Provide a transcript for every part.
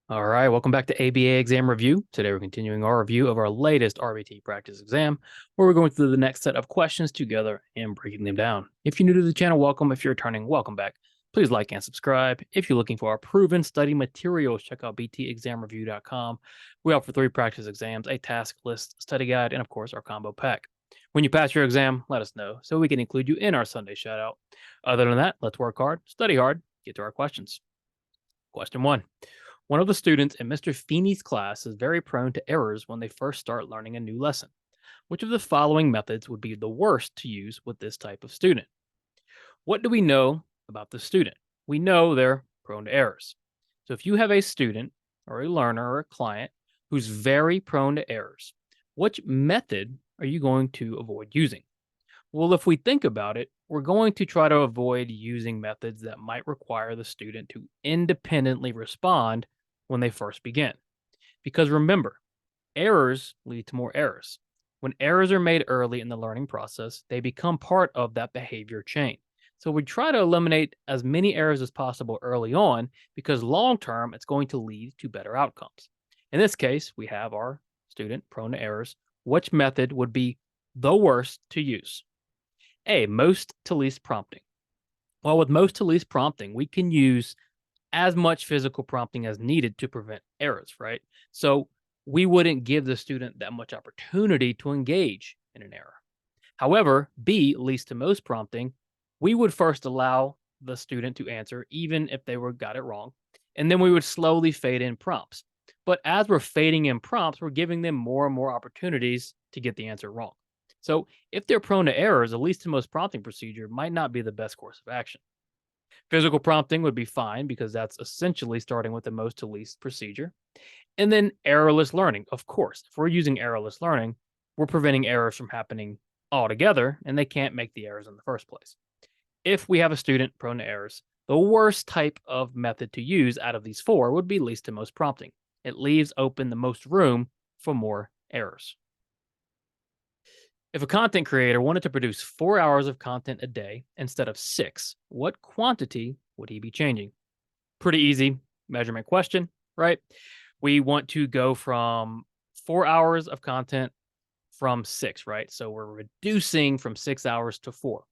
All right, welcome back to ABA Exam Review. Today we're continuing our review of our latest RBT practice exam, where we're going through the next set of questions together and breaking them down. If you're new to the channel, welcome. If you're returning, welcome back. Please like and subscribe. If you're looking for our proven study materials, check out btexamreview.com. We offer 3 practice exams, a task list, study guide, and of course our combo pack. When you pass your exam, let us know so we can include you in our Sunday shout out. Other than that, let's work hard, study hard, get to our questions. Question 1. One of the students in Mr. Feeney's class is very prone to errors when they first start learning a new lesson. Which of the following methods would be the worst to use with this type of student? What do we know about the student? We know they're prone to errors. So if you have a student or a learner or a client who's very prone to errors, which method are you going to avoid using? Well, if we think about it, we're going to try to avoid using methods that might require the student to independently respond when they first begin. Because remember, errors lead to more errors. When errors are made early in the learning process, they become part of that behavior chain. So we try to eliminate as many errors as possible early on because long term, it's going to lead to better outcomes. In this case, we have our student prone to errors. Which method would be the worst to use? A, most to least prompting. Well, with most to least prompting, we can use as much physical prompting as needed to prevent errors, right? So we wouldn't give the student that much opportunity to engage in an error. However, B, least to most prompting, we would first allow the student to answer even if they got it wrong, and then we would slowly fade in prompts. But as we're fading in prompts, we're giving them more and more opportunities to get the answer wrong. So if they're prone to errors, a least to most prompting procedure might not be the best course of action. Physical prompting would be fine because that's essentially starting with the most to least procedure. And then errorless learning. Of course, if we're using errorless learning, we're preventing errors from happening altogether, and they can't make the errors in the first place. If we have a student prone to errors, the worst type of method to use out of these 4 would be least to most prompting. It leaves open the most room for more errors. If a content creator wanted to produce 4 hours of content a day instead of 6, what quantity would he be changing? Pretty easy measurement question, right? We want to go from 4 hours of content from 6, right? So we're reducing from 6 hours to 4.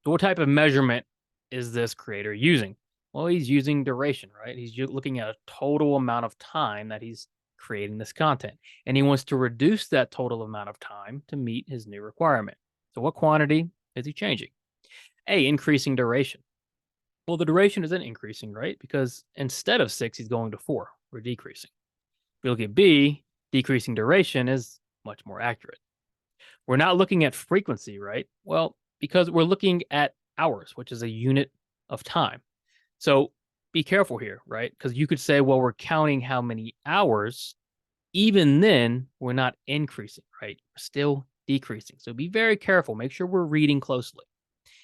So what type of measurement is this creator using? Well, he's using duration, right? He's looking at a total amount of time that he's creating this content, and he wants to reduce that total amount of time to meet his new requirement. So what quantity is he changing? A, increasing duration. Well, the duration isn't increasing, right? Because instead of 6, he's going to 4. We're decreasing. If we look at B, decreasing duration is much more accurate. We're not looking at frequency, right? Well, because we're looking at hours, which is a unit of time. So be careful here, right? Because you could say, well, we're counting how many hours. Even then, we're not increasing, right? We're still decreasing. So be very careful. Make sure we're reading closely.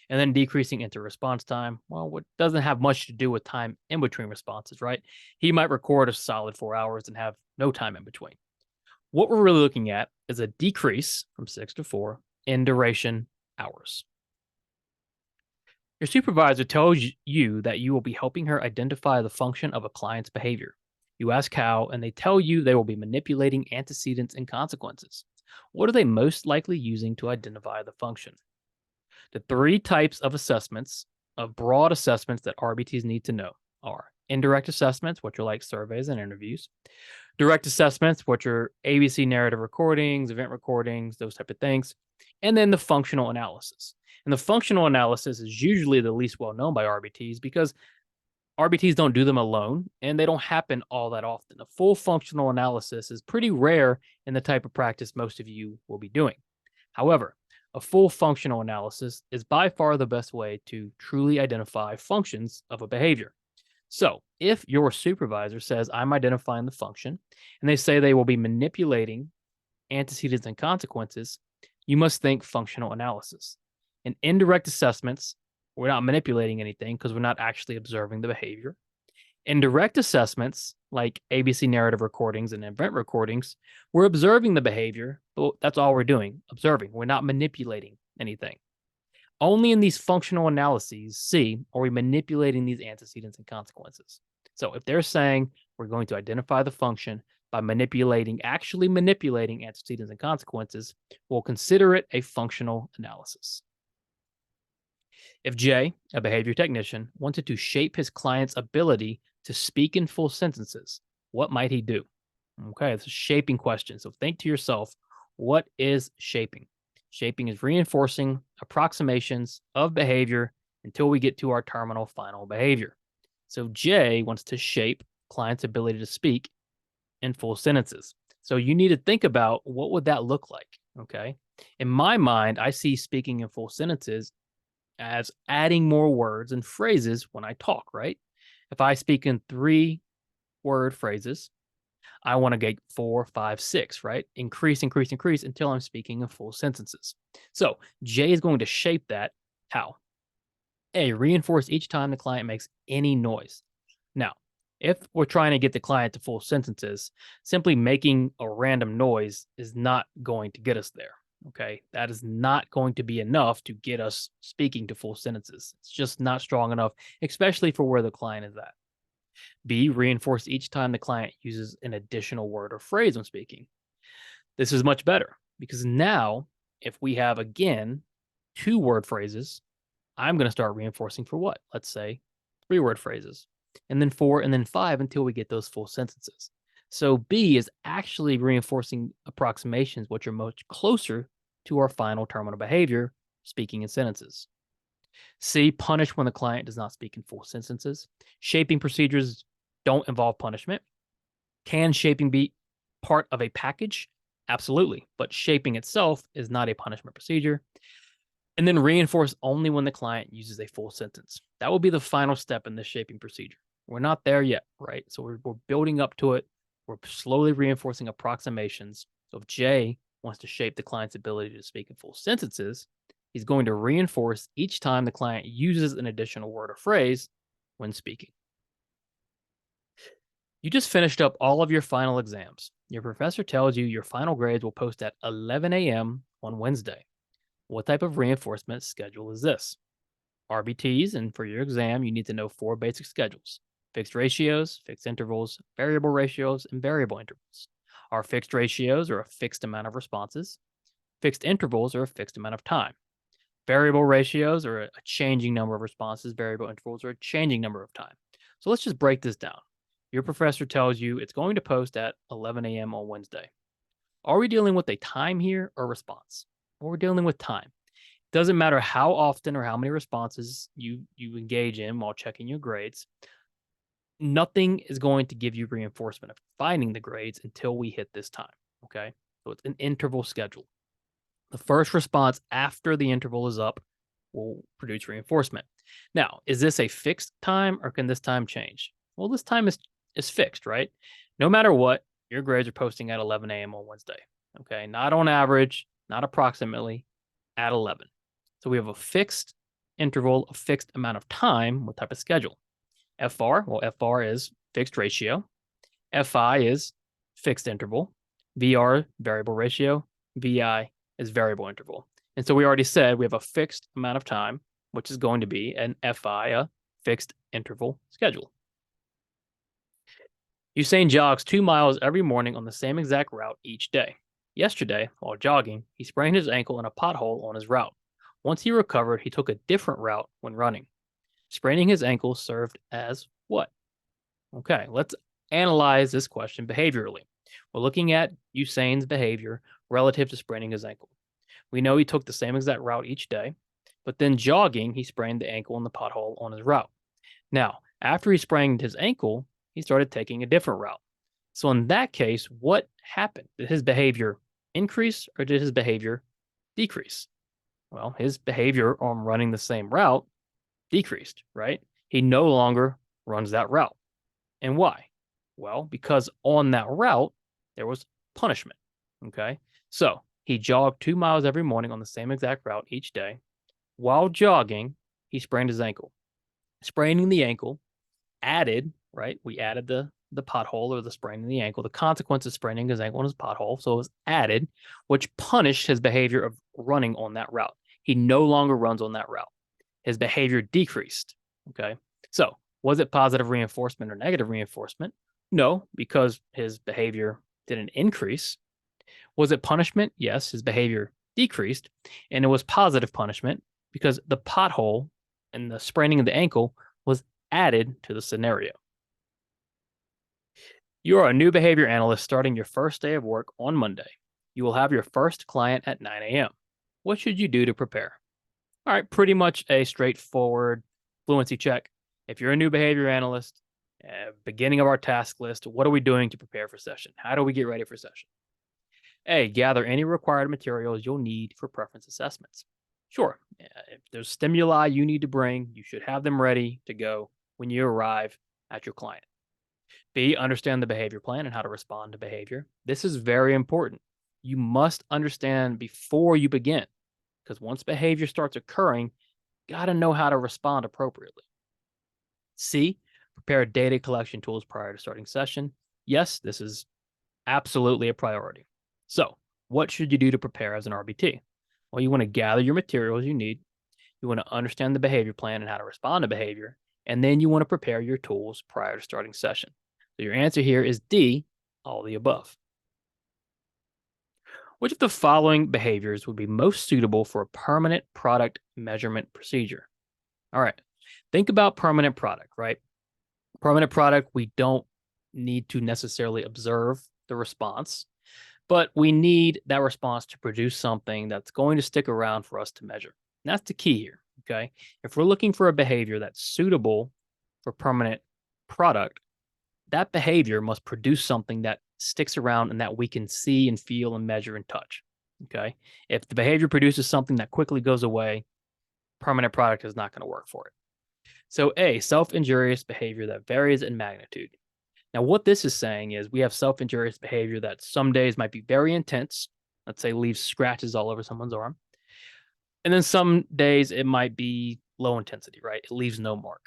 And then decreasing into response time. Well, what doesn't have much to do with time in between responses, right? He might record a solid 4 hours and have no time in between. What we're really looking at is a decrease from 6 to 4 in duration hours. Your supervisor tells you that you will be helping her identify the function of a client's behavior. You ask how, and they tell you they will be manipulating antecedents and consequences. What are they most likely using to identify the function? The 3 types of assessments, of broad assessments that RBTs need to know are indirect assessments, which are like surveys and interviews, direct assessments, which are ABC narrative recordings, event recordings, those type of things, and then the functional analysis. And the functional analysis is usually the least well known by RBTs because RBTs don't do them alone and they don't happen all that often. A full functional analysis is pretty rare in the type of practice most of you will be doing. However, a full functional analysis is by far the best way to truly identify functions of a behavior. So if your supervisor says, I'm identifying the function, and they say they will be manipulating antecedents and consequences, you must think functional analysis. In indirect assessments, we're not manipulating anything because we're not actually observing the behavior. In direct assessments, like ABC narrative recordings and event recordings, we're observing the behavior, but that's all we're doing, observing. We're not manipulating anything. Only in these functional analyses, C, are we manipulating these antecedents and consequences. So if they're saying we're going to identify the function by actually manipulating antecedents and consequences, we'll consider it a functional analysis. If Jay, a behavior technician, wanted to shape his client's ability to speak in full sentences, what might he do? Okay, it's a shaping question. So think to yourself, what is shaping? Shaping is reinforcing approximations of behavior until we get to our terminal final behavior. So Jay wants to shape client's ability to speak in full sentences. So you need to think about what would that look like, okay? In my mind, I see speaking in full sentences as adding more words and phrases when I talk, right? If I speak in 3-word phrases, I want to get 4, 5, 6, right? Increase, increase, increase until I'm speaking in full sentences. So Jay is going to shape that. How? A, reinforce each time the client makes any noise. Now, if we're trying to get the client to full sentences, simply making a random noise is not going to get us there. Okay. That is not going to be enough to get us speaking to full sentences. It's just not strong enough, especially for where the client is at. B, reinforce each time the client uses an additional word or phrase when speaking. This is much better because now, if we have again 2-word phrases, I'm going to start reinforcing for what? Let's say 3-word phrases, and then 4, and then 5 until we get those full sentences. So B is actually reinforcing approximations which are much closer to our final terminal behavior, speaking in sentences. C, punish when the client does not speak in full sentences. Shaping procedures don't involve punishment. Can shaping be part of a package? Absolutely, but shaping itself is not a punishment procedure. And then reinforce only when the client uses a full sentence. That will be the final step in this shaping procedure. We're not there yet, right? So we're building up to it. We're slowly reinforcing approximations. So if Jay wants to shape the client's ability to speak in full sentences, he's going to reinforce each time the client uses an additional word or phrase when speaking. You just finished up all of your final exams. Your professor tells you your final grades will post at 11 a.m. on Wednesday. What type of reinforcement schedule is this? RBTs, and for your exam, you need to know 4 basic schedules: fixed ratios, fixed intervals, variable ratios, and variable intervals. Our fixed ratios are a fixed amount of responses. Fixed intervals are a fixed amount of time. Variable ratios are a changing number of responses. Variable intervals are a changing number of time. So let's just break this down. Your professor tells you it's going to post at 11 a.m. on Wednesday. Are we dealing with a time here or response? Or we're dealing with time. Doesn't matter how often or how many responses you engage in while checking your grades. Nothing is going to give you reinforcement of finding the grades until we hit this time. Okay. So it's an interval schedule. The first response after the interval is up will produce reinforcement. Now, is this a fixed time or can this time change? Well, this time is fixed, right? No matter what, your grades are posting at 11 a.m. on Wednesday. Okay. Not on average, not approximately, at 11. So we have a fixed interval, a fixed amount of time. What type of schedule? FR, well, FR is fixed ratio. FI is fixed interval. VR, variable ratio. VI is variable interval. And so we already said we have a fixed amount of time, which is going to be an FI, a fixed interval schedule. Usain jogs 2 miles every morning on the same exact route each day. Yesterday, while jogging, he sprained his ankle in a pothole on his route. Once he recovered, he took a different route when running. Spraining his ankle served as what? Okay, let's analyze this question behaviorally. We're looking at Usain's behavior relative to spraining his ankle. We know he took the same exact route each day, but then jogging, he sprained the ankle in the pothole on his route. Now, after he sprained his ankle, he started taking a different route. So in that case, what happened? Did his behavior increase or did his behavior decrease? Well, his behavior on running the same route decreased, right? He no longer runs that route. And why? Well, because on that route, there was punishment. Okay. So he jogged 2 miles every morning on the same exact route each day. While jogging, he sprained his ankle. Spraining the ankle added, right? We added the pothole or the spraining the ankle, the consequence of spraining his ankle on his pothole. So it was added, which punished his behavior of running on that route. He no longer runs on that route. His behavior decreased. Okay. So Was it positive reinforcement or negative reinforcement? No, because his behavior didn't increase. Was it punishment? Yes, his behavior decreased. And it was positive punishment because the pothole and the spraining of the ankle was added to the scenario. You are a new behavior analyst starting your first day of work on Monday. You will have your first client at 9 a.m. What should you do to prepare? All right, pretty much a straightforward fluency check. If you're a new behavior analyst, beginning of our task list, what are we doing to prepare for session? How do we get ready for session? A, gather any required materials you'll need for preference assessments. Sure, if there's stimuli you need to bring, you should have them ready to go when you arrive at your client. B, understand the behavior plan and how to respond to behavior. This is very important. You must understand before you begin, because once behavior starts occurring, you got to know how to respond appropriately. C, prepare data collection tools prior to starting session. Yes, this is absolutely a priority. So, what should you do to prepare as an RBT? Well, you want to gather your materials you need. You want to understand the behavior plan and how to respond to behavior. And then you want to prepare your tools prior to starting session. So your answer here is D, all the above. Which of the following behaviors would be most suitable for a permanent product measurement procedure? All right, think about permanent product, right? Permanent product, we don't need to necessarily observe the response, but we need that response to produce something that's going to stick around for us to measure. And that's the key here, okay? If we're looking for a behavior that's suitable for permanent product, that behavior must produce something that sticks around and that we can see and feel and measure and touch. Okay. If the behavior produces something that quickly goes away, permanent product is not going to work for it. So, A, self injurious behavior that varies in magnitude. Now, what this is saying is we have self injurious behavior that some days might be very intense. Let's say leaves scratches all over someone's arm. And then some days it might be low intensity, right? It leaves no mark.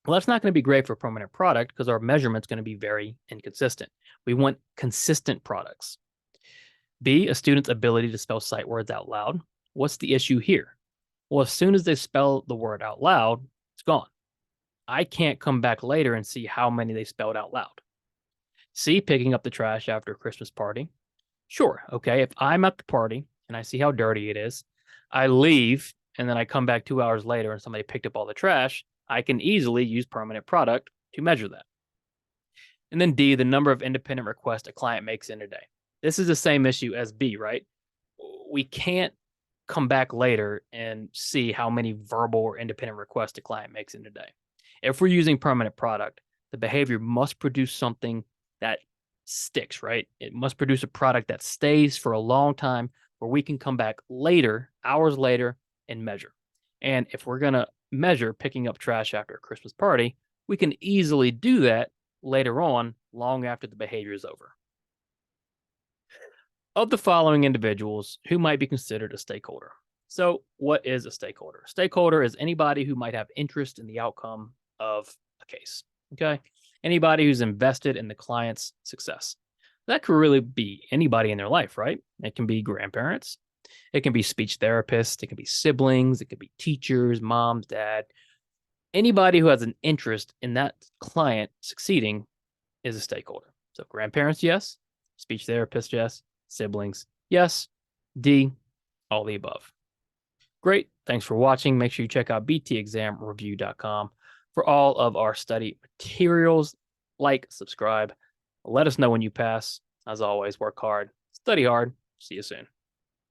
Well, that's not going to be great for a permanent product because our measurement's going to be very inconsistent. We want consistent products. B, a student's ability to spell sight words out loud. What's the issue here? Well, as soon as they spell the word out loud, it's gone. I can't come back later and see how many they spelled out loud. C, picking up the trash after a Christmas party. Sure, okay, if I'm at the party and I see how dirty it is, I leave and then I come back 2 hours later and somebody picked up all the trash, I can easily use permanent product to measure that. And then D, the number of independent requests a client makes in a day. This is the same issue as B, right? We can't come back later and see how many verbal or independent requests a client makes in a day. If we're using permanent product, the behavior must produce something that sticks, right? It must produce a product that stays for a long time where we can come back later, hours later, and measure. And if we're going to measure picking up trash after a Christmas party, we can easily do that later on, long after the behavior is over. Of the following individuals, who might be considered a stakeholder? So, what is a stakeholder? Stakeholder is anybody who might have interest in the outcome of a case. Okay. Anybody who's invested in the client's success. That could really be anybody in their life, right? It can be grandparents, it can be speech therapists, it can be siblings, it could be teachers, moms, dad. Anybody who has an interest in that client succeeding is a stakeholder. So grandparents, yes. Speech therapist, yes. Siblings, yes. D, all the above. Great. Thanks for watching. Make sure you check out btexamreview.com for all of our study materials. Like, subscribe. Let us know when you pass. As always, work hard, study hard. See you soon.